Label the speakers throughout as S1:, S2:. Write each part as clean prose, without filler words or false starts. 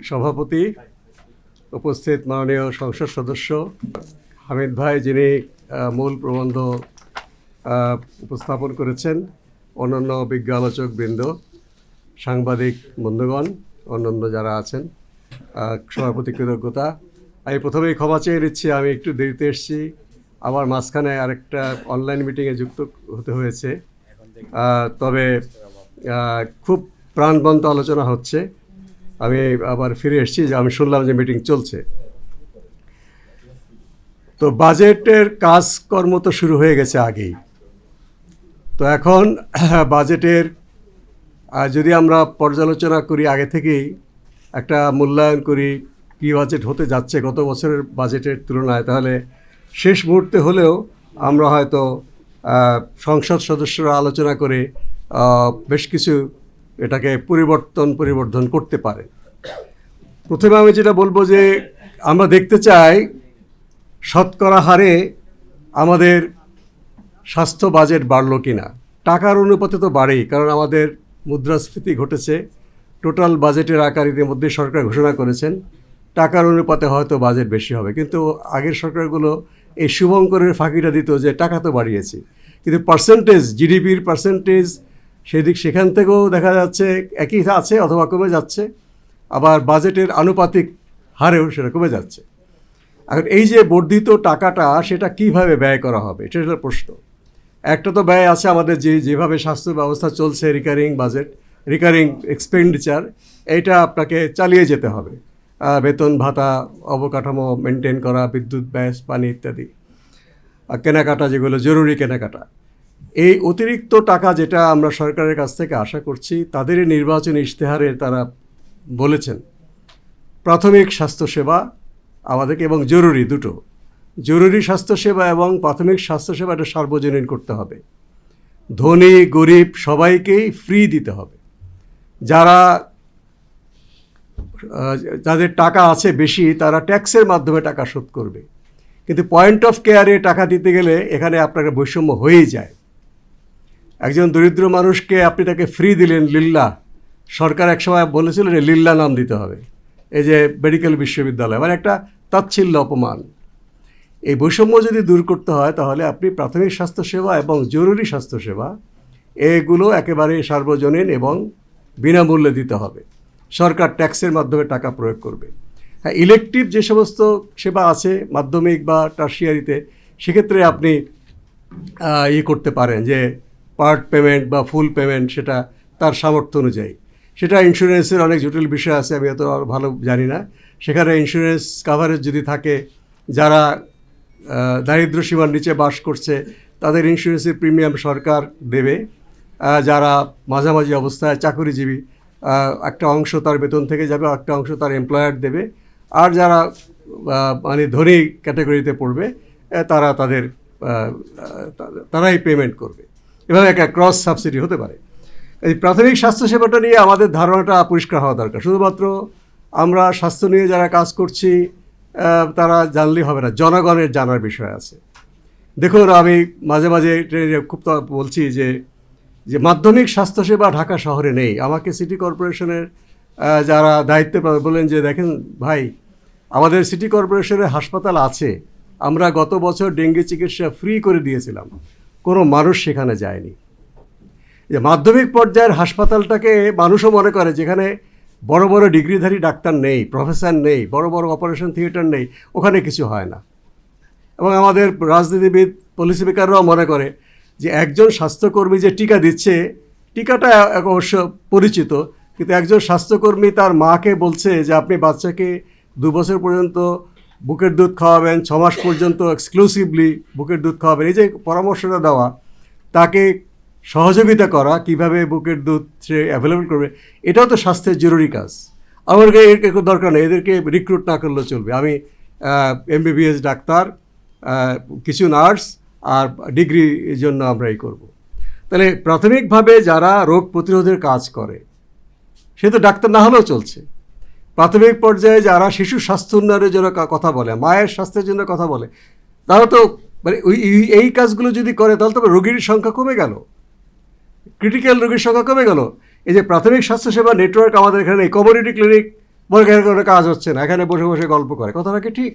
S1: সভাপতি, উপস্থিত মাননীয় সংসদ সদস্য হামিদ ভাই, যিনি মূল প্রবন্ধ উপস্থাপন করেছেন, অন্যান্য বিজ্ঞ আলোচক বৃন্দ, সাংবাদিক বন্ধুগণ, অন্যান্য যারা আছেন, সভাপতি কৃতজ্ঞতা। আমি প্রথমেই ক্ষমা চেয়ে নিচ্ছি, আমি একটু দেরিতে এসেছি, আবার মাঝখানে আরেকটা অনলাইন মিটিংয়ে যুক্ত হতে হয়েছে। তবে খুব প্রাণবন্ত আলোচনা হচ্ছে। আমি আবার ফিরে এসেছি, যে আমি শুনলাম যে মিটিং চলছে। তো বাজেটের কাজকর্ম তো শুরু হয়ে গেছে আগেই। তো এখন বাজেটের যদি আমরা পর্যালোচনা করি, আগে থেকেই একটা মূল্যায়ন করি কী বাজেট হতে যাচ্ছে গত বছরের বাজেটের তুলনায়, তাহলে শেষ মুহূর্তে হলেও আমরা হয়তো সংসদ সদস্যরা আলোচনা করে বেশ কিছু এটাকে পরিবর্ধন করতে পারে। প্রথমে আমি যেটা বলবো, যে আমরা দেখতে চাই শতকরা হারে আমাদের স্বাস্থ্য বাজেট বাড়লো কিনা। টাকার অনুপাতে তো বাড়েই, কারণ আমাদের মুদ্রাস্ফীতি ঘটেছে। টোটাল বাজেটের আকার ইতিমধ্যে সরকার ঘোষণা করেছেন, টাকার অনুপাতে হয়তো বাজেট বেশি হবে। কিন্তু আগের সরকারগুলো এই শুভঙ্করের ফাঁকিটা দিত যে টাকা তো বাড়িয়েছি, কিন্তু পার্সেন্টেজ, জিডিপির পার্সেন্টেজ সেখান থেকেও দেখা যাচ্ছে একই আছে অথবা কমে যাচ্ছে, আবার বাজেটের আনুপাতিক হারেও সেটা কমে যাচ্ছে। এখন এই যে বর্ধিত টাকাটা, সেটা কিভাবে ব্যয় করা হবে, এটা হলো প্রশ্ন। একটা তো ব্যয় আছে আমাদের যেভাবে স্বাস্থ্য ব্যবস্থা চলছে, রিকারিং এক্সপেন্ডিচার, এইটা আপনাকে চালিয়ে যেতে হবে। বেতন ভাতা, অবকাঠামো মেনটেন করা, বিদ্যুৎ ব্যয়, পানি ইত্যাদি, কেনাকাটা, যেগুলো জরুরি কেনাকাটা। এই অতিরিক্ত টাকা যেটা আমরা সরকারের কাছ থেকে আশা করছি, তাদের নির্বাচনী ইশতেহারে তারা বলেছেন প্রাথমিক স্বাস্থ্যসেবা আমাদেরকে, এবং জরুরি দুটো, জরুরি স্বাস্থ্যসেবা এবং প্রাথমিক স্বাস্থ্যসেবা, এটা সার্বজনীন করতে হবে। ধনী গরিব সবাইকেই ফ্রি দিতে হবে। যাদের টাকা আছে বেশি, তারা ট্যাক্সের মাধ্যমে টাকা শোধ করবে। কিন্তু পয়েন্ট অফ কেয়ারে টাকা দিতে গেলে এখানে আপনাকে বৈষম্য হয়েই যায়। একজন দরিদ্র মানুষকে আপনি তাকে ফ্রি দিলেন লিল্লাহ, সরকার একসময় বলেছিল যে লিল্লাহ নাম দিতে হবে, এই যে মেডিকেল বিশ্ববিদ্যালয়, মানে একটা তাচ্ছিল্য, অপমান। এই বৈষম্য যদি দূর করতে হয়, তাহলে আপনি প্রাথমিক স্বাস্থ্যসেবা এবং জরুরি স্বাস্থ্যসেবা এগুলো একেবারে সার্বজনীন এবং বিনামূল্যে দিতে হবে। সরকার ট্যাক্সের মাধ্যমে টাকা প্রয়োগ করবে। হ্যাঁ, ইলেকটিভ যে সমস্ত সেবা আছে মাধ্যমিক বা টার্সিয়ারিতে, সেক্ষেত্রে আপনি করতে পারেন যে পার্ট পেমেন্ট বা ফুল পেমেন্ট, সেটা তার সামর্থ্য অনুযায়ী। সেটা ইন্স্যুরেন্সের অনেক জটিল বিষয় আছে, আমি অত ভালো জানি না। সেখানে ইন্স্যুরেন্স কাভারেজ যদি থাকে, যারা দারিদ্র সীমার নিচে বাস করছে তাদের ইন্স্যুরেন্সের প্রিমিয়াম সরকার দেবে। যারা মাঝামাঝি অবস্থায় চাকরিজীবী, একটা অংশ তার বেতন থেকে যাবে, একটা অংশ তার এমপ্লয়ার দেবে। আর যারা মানে ধনী ক্যাটাগরিতে পড়বে, তারাই পেমেন্ট করবে। এভাবে একটা ক্রস সাবসিডি হতে পারে। এই প্রাথমিক স্বাস্থ্যসেবাটা নিয়ে আমাদের ধারণাটা পরিষ্কার হওয়া দরকার। শুধুমাত্র আমরা স্বাস্থ্য নিয়ে যারা কাজ করছি তারা জানলেই হবে না, জনগণের জানার বিষয় আছে। দেখুন, আমি মাঝে মাঝে ট্রেনে খুব বলছি যে মাধ্যমিক স্বাস্থ্যসেবা ঢাকা শহরে নেই। আমাকে সিটি কর্পোরেশনের যারা দায়িত্বে বলেন যে দেখেন ভাই, আমাদের সিটি কর্পোরেশনের হাসপাতাল আছে, আমরা গত বছর ডেঙ্গি চিকিৎসা ফ্রি করে দিয়েছিলাম, কোনো মানুষ সেখানে যায়নি। যে মাধ্যমিক পর্যায়ের হাসপাতালটাকে মানুষও মনে করে যেখানে বড় বড় ডিগ্রিধারী ডাক্তার নেই, প্রফেসর নেই, বড় বড় অপারেশন থিয়েটার নেই, ওখানে কিছু হয় না। এবং আমাদের রাজনীতিবিদ, পলিসি মেকাররাও মনে করে যে একজন স্বাস্থ্যকর্মী যে টিকা দিচ্ছে, টিকাটা অবশ্য পরিচিত, কিন্তু একজন স্বাস্থ্যকর্মী তার মাকে বলছে যে আপনি বাচ্চাকে 2 বছর পর্যন্ত বুকের দুধ খাওয়াবেন, 6 মাস পর্যন্ত এক্সক্লুসিভলি বুকের দুধ খাওয়াবেন, এই যে পরামর্শটা দেওয়া, তাকে সহযোগিতা করা, কিভাবে বুকের দুধ সে অ্যাভেলেবল করবে, এটাও তো স্বাস্থ্যের জরুরি কাজ। আমাদেরকে এর দরকার নেই, এদেরকে রিক্রুট না করলেও চলবে। আমি MBBS ডাক্তার, কিছু নার্স আর ডিগ্রির জন্য আমরা এই করব। তাহলে প্রাথমিকভাবে যারা রোগ প্রতিরোধের কাজ করে, সে তো ডাক্তার না হলেও চলছে। প্রাথমিক পর্যায়ে যারা শিশু স্বাস্থ্য উন্নয়নের জন্য কথা বলে, মায়ের স্বাস্থ্যের জন্য কথা বলে, তারা তো মানে এই কাজগুলো যদি করে, তাহলে তো রোগীর সংখ্যা কমে গেল, ক্রিটিক্যাল রোগীর সংখ্যা কমে গেল। এই যে প্রাথমিক স্বাস্থ্যসেবা নেটওয়ার্ক আমাদের এখানে, কমিউনিটি ক্লিনিক বলে এখানে কোনো কাজ হচ্ছে না, এখানে বসে বসে গল্প করে। কথাটা কি ঠিক?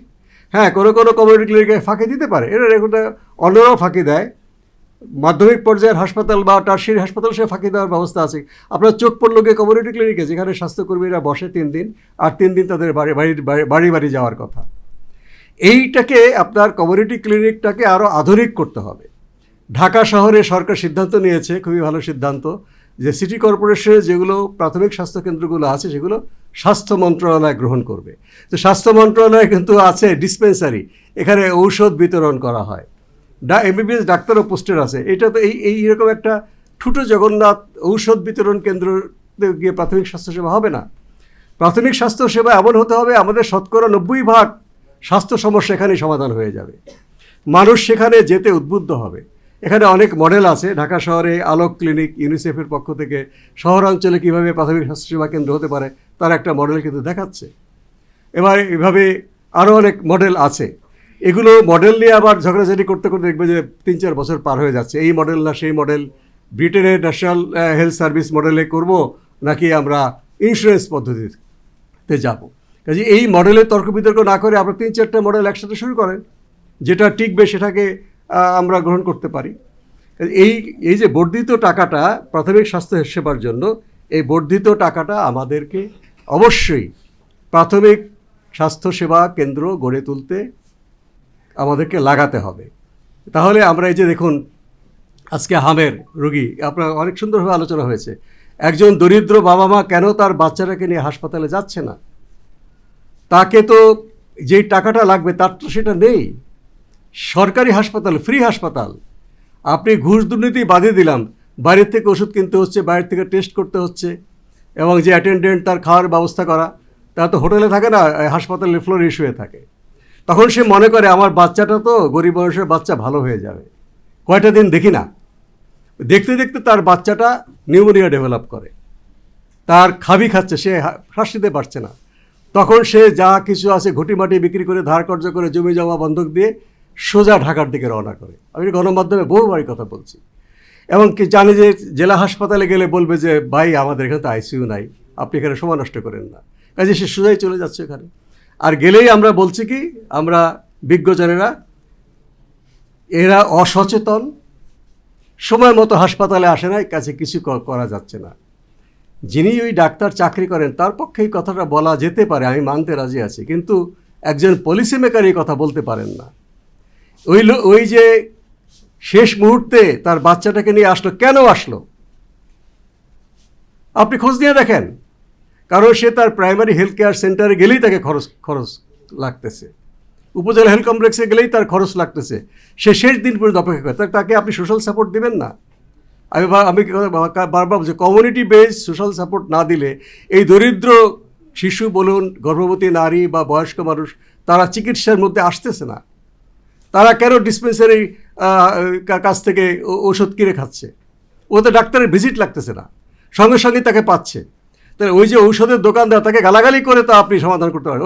S1: হ্যাঁ, কোনো কমিউনিটি ক্লিনিকে ফাঁকি দিতে পারে, এটা অন্যরাও ফাঁকি দেয়। মাধ্যমিক পর্যায়ের হাসপাতাল বা টারশিয়ারি হাসপাতাল সে ফাঁকি দেওয়ার ব্যবস্থা আছে। আপনার চোখ পড়লো গিয়ে কমিউনিটি ক্লিনিকে, যেখানে স্বাস্থ্যকর্মীরা বসে 3 দিন, আর 3 দিন তাদের বাড়ি বাড়ি যাওয়ার কথা। এইটাকে আপনার কমিউনিটি ক্লিনিকটাকে আরও আধুনিক করতে হবে। ঢাকা শহরে সরকার সিদ্ধান্ত নিয়েছে, খুবই ভালো সিদ্ধান্ত, যে সিটি কর্পোরেশনের যেগুলো প্রাথমিক স্বাস্থ্যকেন্দ্রগুলো আছে সেগুলো স্বাস্থ্য মন্ত্রণালয় গ্রহণ করবে। তো স্বাস্থ্য মন্ত্রণালয় কিন্তু আছে ডিসপেন্সারি, এখানে ঔষধ বিতরণ করা হয়, এমবিবিএস ডাক্তারও পোস্টের আছে। এটা তো এইরকম একটা ঠুটো জগন্নাথ ঔষধ বিতরণ কেন্দ্র গিয়ে প্রাথমিক স্বাস্থ্যসেবা হবে না। প্রাথমিক স্বাস্থ্যসেবা এমন হতে হবে আমাদের 90% স্বাস্থ্য সমস্যা এখানেই সমাধান হয়ে যাবে, মানুষ সেখানে যেতে উদ্বুদ্ধ হবে। এখানে অনেক মডেল আছে, ঢাকা শহরে আলোক ক্লিনিক ইউনিসেফের পক্ষ থেকে শহরাঞ্চলে কীভাবে প্রাথমিক স্বাস্থ্যসেবা কেন্দ্র হতে পারে তার একটা মডেল কিন্তু দেখাচ্ছে। এবার এভাবে আরও অনেক মডেল আছে। এগুলো মডেল নিয়ে আবার ঝগড়াঝাটি করতে করতে দেখবে যে 3-4 বছর পার হয়ে যাচ্ছে। এই মডেল না সেই মডেল, ব্রিটেনের ন্যাশনাল হেলথ সার্ভিস মডেলে করব নাকি আমরা ইন্স্যুরেন্স পদ্ধতিতে যাব। কাজে এই মডেলের তর্ক বিতর্ক না করে আমরা 3-4টা মডেল একসাথে শুরু করেন, যেটা টিকবে সেটাকে আমরা গ্রহণ করতে পারি। এই যে বর্ধিত টাকাটা প্রাথমিক স্বাস্থ্য সেবার জন্য, এই বর্ধিত টাকাটা আমাদেরকে অবশ্যই প্রাথমিক স্বাস্থ্যসেবা কেন্দ্র গড়ে তুলতে আমাদেরকে লাগাতে হবে। তাহলে আমরা এই যে দেখুন আজকে হামের রোগী, আপনার অনেক সুন্দরভাবে আলোচনা হয়েছে, একজন দরিদ্র বাবা মা কেন তার বাচ্চাটাকে নিয়ে হাসপাতালে যাচ্ছে না? তাকে তো যেই টাকাটা লাগবে তার তো সেটা নেই। সরকারি হাসপাতাল, ফ্রি হাসপাতাল, আপনি ঘুষ দুর্নীতি বাদে দিলাম, বাইরের থেকে ওষুধ কিনতে হচ্ছে, বাইরের থেকে টেস্ট করতে হচ্ছে, এবং যে অ্যাটেন্ডেন্ট তার খাওয়ার ব্যবস্থা করা, তারা তো হোটেলে থাকে না, হাসপাতালে ফ্লোর ইস্যুয়ে থাকে। তখন সে মনে করে আমার বাচ্চাটা তো গরিব মানুষের বাচ্চা, ভালো হয়ে যাবে। কয়টা দিন দেখি না, দেখতে দেখতে তার বাচ্চাটা নিউমোনিয়া ডেভেলপ করে, তার খাচ্ছে, সে শ্বাস নিতে পারছে না। তখন সে যা কিছু আছে ঘটিমাটি বিক্রি করে, ধার কর্জ করে, জমি জমা বন্ধক দিয়ে সোজা ঢাকার দিকে রওনা করে। আমি গণমাধ্যমে বহুবারই কথা বলছি, এবং কি জানি যে জেলা হাসপাতালে গেলে বলবে যে ভাই আমাদের এখানে তো আইসিইউ নাই, আপনি এখানে সময় নষ্ট করেন না। কাজে সে সোজাই চলে যাচ্ছে এখানে। আর গেলেই আমরা বলছি কি, আমরা বিজ্ঞজনেরা এরা অসচেতন, সময় মতো হাসপাতালে আসে না, কাছে কিছু করা যাচ্ছে না। যিনি ওই ডাক্তার চাকরি করেন তার পক্ষে এই কথাটা বলা যেতে পারে, আমি মানতে রাজি আছি, কিন্তু একজন পলিসি মেকার এই কথা বলতে পারেন না। ওই যে শেষ মুহূর্তে তার বাচ্চাটাকে নিয়ে আসলো, কেন আসলো আপনি খোঁজ নিয়ে দেখেন। কারণ সে তার প্রাইমারি হেলথ কেয়ার সেন্টারে গেলেই তাকে খরচ লাগতেছে, উপজেলা হেলথ কমপ্লেক্সে গেলেই তার খরচ লাগতেছে, সে শেষ দিন পর্যন্ত অপেক্ষা করে, তাকে আপনি সোশ্যাল সাপোর্ট দেবেন না? আমি বারবার বলছি, কমিউনিটি বেস সোশ্যাল সাপোর্ট না দিলে এই দরিদ্র শিশু বলুন, গর্ভবতী নারী বা বয়স্ক মানুষ, তারা চিকিৎসার মধ্যে আসতেছে না। তারা কেন ডিসপেন্সারি কাছ থেকে ওষুধ কিনে খাচ্ছে? ওতে ডাক্তারের ভিজিট লাগতেছে না, সঙ্গে সঙ্গে তাকে পাচ্ছে। তাহলে ওই যে ঔষধের দোকানদার, তাকে গালাগালি করে তা আপনি সমাধান করতে পারেন।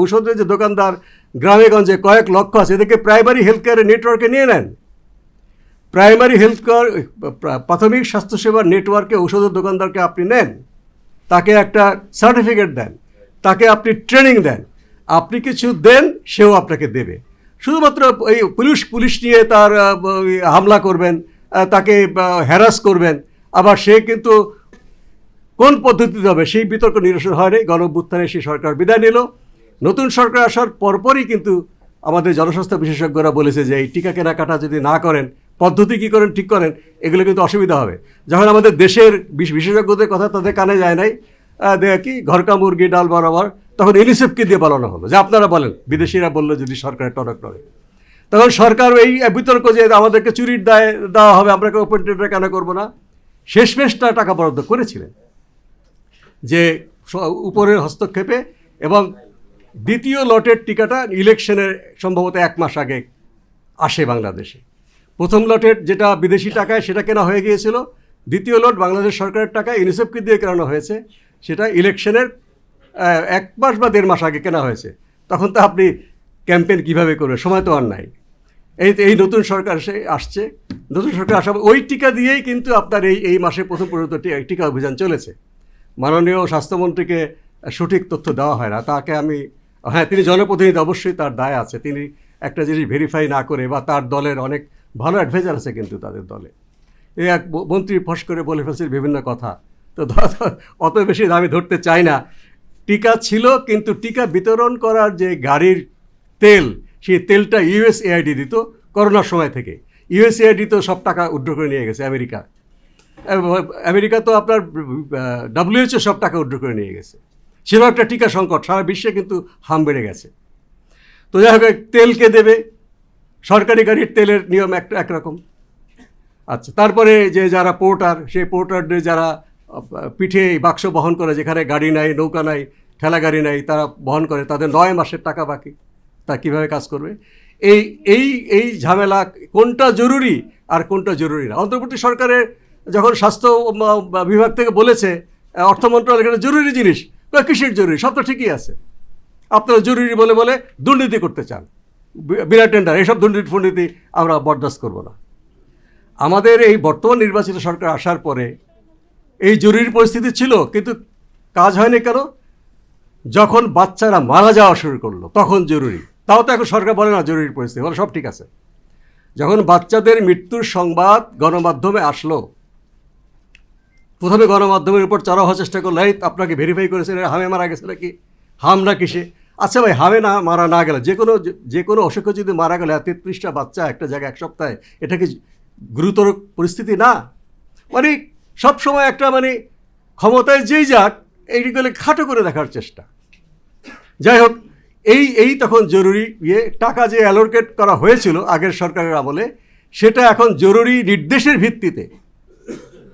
S1: ঔষধের যে দোকানদার গ্রামে গঞ্জে কয়েক লক্ষ আছে, এদেরকে প্রাইমারি হেলথ কেয়ারের নেটওয়ার্কে নিয়ে নেন। প্রাইমারি হেলথ কেয়ার, প্রাথমিক স্বাস্থ্যসেবার নেটওয়ার্কে ঔষধের দোকানদারকে আপনি নেন, তাকে একটা সার্টিফিকেট দেন, তাকে আপনি ট্রেনিং দেন, আপনি কিছু দেন, সেও আপনাকে দেবে। শুধুমাত্র এই পুলিশ নিয়ে তার হামলা করবেন, তাকে হ্যারাস করবেন, আবার সে কিন্তু কোন পদ্ধতিতে হবে সেই বিতর্ক নিরসন হয়নি। গণঅভ্যুত্থানে সেই সরকার বিদায় নিল। নতুন সরকার আসার পরপরই কিন্তু আমাদের জনস্বাস্থ্য বিশেষজ্ঞরা বলেছে যে এই টিকা কেনাকাটা যদি না করেন, পদ্ধতি কী করেন ঠিক করেন, এগুলো কিন্তু অসুবিধা হবে। যখন আমাদের দেশের বিশেষজ্ঞদের কথা তাদের কানে যায় নাই, কি ঘরকা মুরগি ডাল বরাবর, তখন ইউনিসেফকে দিয়ে বলানো হলো যে আপনারা বলেন, বিদেশিরা বললো যদি সরকারের টনক নড়ে। তখন সরকার এই বিতর্ক যে আমাদেরকে চুরির দায় দেওয়া হবে, আমরা ওপেন টেন্ডার কেন করবো না, শেষমেশটা টাকা বরাদ্দ করেছিলেন যে উপরের হস্তক্ষেপে। এবং দ্বিতীয় লটের টিকাটা ইলেকশনের সম্ভবত 1 মাস আগে আসে বাংলাদেশে। প্রথম লটের যেটা বিদেশি টাকায় সেটা কেনা হয়ে গিয়েছিল, দ্বিতীয় লট বাংলাদেশ সরকারের টাকায় ইউনিসেফকে দিয়ে কেনানো হয়েছে, সেটা ইলেকশনের 1 মাস বা 1.5 মাস আগে কেনা হয়েছে। তখন তো আপনি ক্যাম্পেইন কীভাবে করবে, সময় তো আর নাই। এই নতুন সরকার আসছে, নতুন সরকার আসা ওই টিকা দিয়েই কিন্তু আপনার এই মাসে প্রথম পর্যন্ত টিকা অভিযান চলেছে। মাননীয় স্বাস্থ্যমন্ত্রীকে সঠিক তথ্য দেওয়া হয় না। তাকে আমি, হ্যাঁ তিনি জনপ্রতিনিধি, অবশ্যই তার দায় আছে, তিনি একটা জিনিস ভেরিফাই না করে, বা তার দলের অনেক ভালো অ্যাডভাইজার আছে কিন্তু তাদের দলে, এই এক মন্ত্রী ফস করে বলে ফেলছে বিভিন্ন কথা, তো অত বেশি আমি ধরতে চাই না। টিকা ছিল, কিন্তু টিকা বিতরণ করার যে গাড়ির তেল, সেই তেলটা ইউএসএআইডি দিত করোনার সময় থেকে। ইউএসএআইডি তো সব টাকা উইথড্র করে নিয়ে গেছে, আমেরিকা তো আপনার WHO সব টাকা উইথড্র করে নিয়ে গেছে। সেটাও একটা টিকা সংকট, সারা বিশ্বে কিন্তু হাম বেড়ে গেছে। তো যাই হোক, তেলকে দেবে, সরকারি গাড়ির তেলের নিয়ম একরকম। আচ্ছা, তারপরে যে যারা পোর্টার, সেই পোর্টারদের যারা পিঠে বাক্স বহন করে, যেখানে গাড়ি নাই, নৌকা নাই, ঠেলা গাড়ি নাই, তারা বহন করে, তাদের 9 মাসের টাকা বাকি, তা কীভাবে কাজ করবে? এই এই এই ঝামেলা, কোনটা জরুরি আর কোনটা জরুরি না। অন্তর্বর্তী সরকারের যখন স্বাস্থ্য বিভাগ থেকে বলেছে অর্থ মন্ত্রণালয় জরুরি জিনিস, কিসের জরুরি? সব তো ঠিকই আছে, আপনারা জরুরি বলে বলে দুর্নীতি করতে চান, বিনা টেন্ডার, এইসব দুর্নীতি আমরা বরদাস্ত করব না। আমাদের এই বর্তমান নির্বাচিত সরকার আসার পরে এই জরুরি পরিস্থিতি ছিল, কিন্তু কাজ হয়নি কেন? যখন বাচ্চারা মারা যাওয়া শুরু করলো তখন জরুরি। তাও তো এখন সরকার বলে না জরুরি পরিস্থিতি, বলে সব ঠিক আছে। যখন বাচ্চাদের মৃত্যুর সংবাদ গণমাধ্যমে আসলো, প্রথমে গণমাধ্যমের উপর চড়াও হওয়ার চেষ্টা করলো, এই আপনাকে ভেরিফাই করেছেন হামে মারা গেছে নাকি, হাম না কিসে? আচ্ছা ভাই, হামে না মারা না গেলে, যে কোনো অসুখে যদি মারা গেলে 33টা বাচ্চা একটা জায়গায় এক সপ্তাহে, এটা কি গুরুতর পরিস্থিতি না? মানে সবসময় একটা মানে ক্ষমতায় যেই যাক এইগুলো খাটো করে দেখার চেষ্টা। যাই হোক, এই তখন জরুরি টাকা যে অ্যালোকেট করা হয়েছিল আগের সরকারের আমলে, সেটা এখন জরুরি নির্দেশের ভিত্তিতে,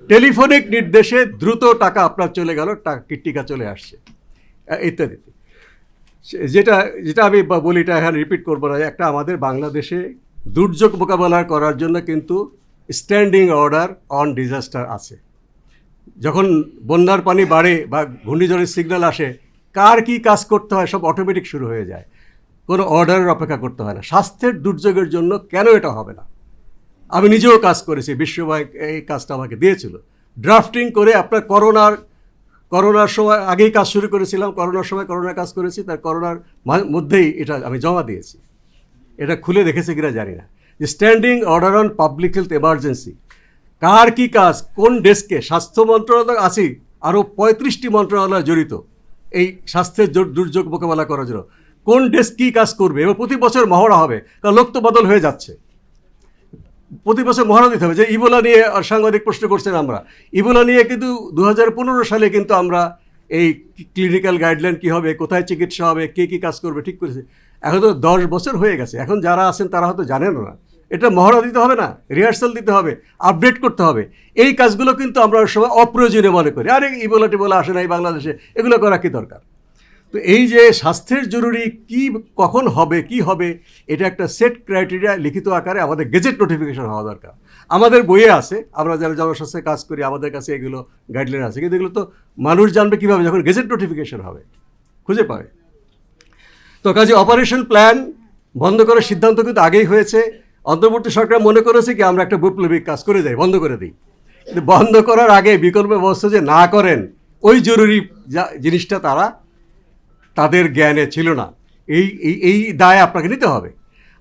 S1: টেলিফোনিক নির্দেশে দ্রুত টাকা আপনার চলে গেল, টিকা চলে আসছে ইত্যাদি। যেটা আমি বলি, এটা এখানে রিপিট করবো না, একটা আমাদের বাংলাদেশে দুর্যোগ মোকাবেলা করার জন্য কিন্তু স্ট্যান্ডিং অর্ডার অন ডিজাস্টার আছে। যখন বন্যার পানি বাড়ে বা ঘূর্ণিঝড়ের সিগন্যাল আসে, কার কী কাজ করতে হয় সব অটোমেটিক শুরু হয়ে যায়, কোনো অর্ডারের অপেক্ষা করতে হয় না। স্বাস্থ্যের দুর্যোগের জন্য কেন এটা হবে না? আমি নিজেও কাজ করেছি, বিশ্বব্যাংক এই কাজটা আমাকে দিয়েছিল, ড্রাফটিং করে। আপনার করোনার সময় আগেই কাজ শুরু করেছিলাম, করোনার সময় করোনার কাজ করেছি, তার করোনার মধ্যেই এটা আমি জমা দিয়েছি। এটা খুলে দেখেছে কিনা জানি না, যে standing order on public health emergency, কার কী কাজ, কোন ডেস্কে। স্বাস্থ্য মন্ত্রণালয় আছে, আরও 35টি মন্ত্রণালয় জড়িত এই স্বাস্থ্যের দুর্যোগ মোকাবেলা করার জন্য। কোন ডেস্ক কী কাজ করবে, এবং প্রতি বছর মহড়া হবে, কারণ লোক তো বদল হয়ে যাচ্ছে, প্রতি বছর মহড়া দিতে হবে। যে ইবোলা নিয়ে সাংবাদিক প্রশ্ন করছেন, আমরা ইবোলা নিয়ে কিন্তু 2015 সালে কিন্তু আমরা এই ক্লিনিক্যাল গাইডলাইন কী হবে, কোথায় চিকিৎসা হবে, কে কী কাজ করবে ঠিক করেছে। এখন তো 10 বছর হয়ে গেছে, এখন যারা আছেন তারা হয়তো জানেনও না। এটা মহড়া দিতে হবে না, রিহার্সাল দিতে হবে, আপডেট করতে হবে। এই কাজগুলো কিন্তু আমরা সবাই অপ্রয়োজনীয় মনে করি, আরে ইবোলা টিবোলা আসে না এই বাংলাদেশে, এগুলো করা কি দরকার? তো এই যে স্বাস্থ্যের জরুরি কি, কখন হবে, কি হবে, এটা একটা সেট ক্রাইটেরিয়া লিখিত আকারে আমাদের গেজেট নোটিফিকেশন হওয়া দরকার। আমাদের বইয়ে আছে, আমরা যারা জনস্বাস্থ্যে কাজ করি আমাদের কাছে এগুলো গাইডলাইন আছে, কিন্তু এগুলো তো মানুষ জানবে কীভাবে? যখন গেজেট নোটিফিকেশন হবে, খুঁজে পাবে। তো কাজে অপারেশন প্ল্যান বন্ধ করার সিদ্ধান্ত কিন্তু আগেই হয়েছে। অন্তর্বর্তী সরকার মনে করেছে কি আমরা একটা বৈপ্লবিক কাজ করে যাই, বন্ধ করে দিই। কিন্তু বন্ধ করার আগে বিকল্প ব্যবস্থা যে না করেন, ওই জরুরি জিনিসটা তাদের জ্ঞানে ছিল না। এই দায় আপনাকে নিতে হবে।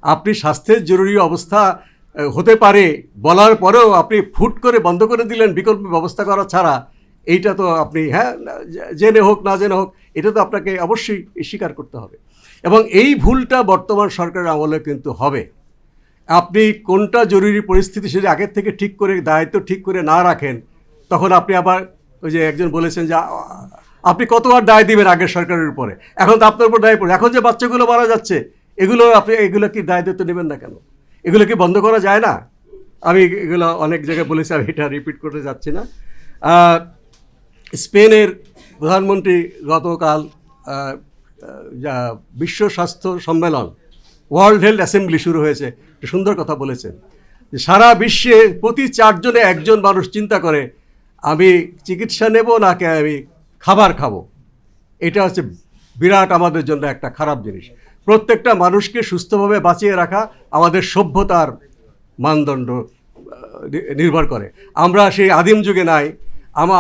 S1: আপনি স্বাস্থ্যের জরুরি অবস্থা হতে পারে বলার পরেও আপনি ফুট করে বন্ধ করে দিলেন বিকল্প ব্যবস্থা করা ছাড়া, এইটা তো আপনি, হ্যাঁ জেনে হোক না জেনে হোক, এটা তো আপনাকে অবশ্যই স্বীকার করতে হবে। এবং এই ভুলটা বর্তমান সরকারের আমলে কিন্তু হবে। আপনি কোনটা জরুরি পরিস্থিতি সেটা আগের থেকে ঠিক করে, দায়িত্ব ঠিক করে না রাখেন, তখন আপনি আবার ওই যে একজন বলেছেন যে আপনি কতবার দায় দিবেন আগের সরকারের উপরে, এখন তো আপনার উপর দায় পড়ে। এখন যে বাচ্চাগুলো মারা যাচ্ছে, এগুলো কি দায়িত্ব নেবেন না কেন? এগুলো কি বন্ধ করা যায় না? আমি এগুলো অনেক জায়গায় বলেছি, আমি এটা রিপিট করতে যাচ্ছি না। স্পেনের প্রধানমন্ত্রী গতকাল বিশ্ব স্বাস্থ্য সম্মেলন, ওয়ার্ল্ড হেলথ অ্যাসেম্বলি শুরু হয়েছে, সুন্দর কথা বলেছেন যে সারা বিশ্বে প্রতি 4 জনে 1 জন মানুষ চিন্তা করে আমি চিকিৎসা নেব নাকি আমি খাবার খাবো। এটা হচ্ছে বিরাট আমাদের জন্য একটা খারাপ জিনিস। প্রত্যেকটা মানুষকে সুস্থভাবে বাঁচিয়ে রাখা আমাদের সভ্যতার মানদণ্ড নির্ভর করে। আমরা সেই আদিম যুগে নাই,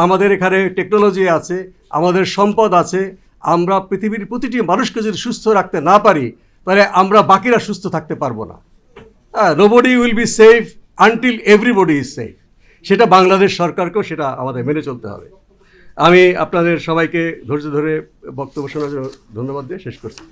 S1: আমাদের এখানে টেকনোলজি আছে, আমাদের সম্পদ আছে, আমরা পৃথিবীর প্রতিটি মানুষকে যদি সুস্থ রাখতে না পারি, তাহলে আমরা বাকিরা সুস্থ থাকতে পারবো না। Nobody will be safe until everybody is safe. সেটা বাংলাদেশ সরকারকেও সেটা আমাদের মেনে চলতে হবে। আমি আপনাদের সবাইকে ধৈর্য ধরে বক্তব্য শোনার জন্য ধন্যবাদ দিয়ে শেষ করছি।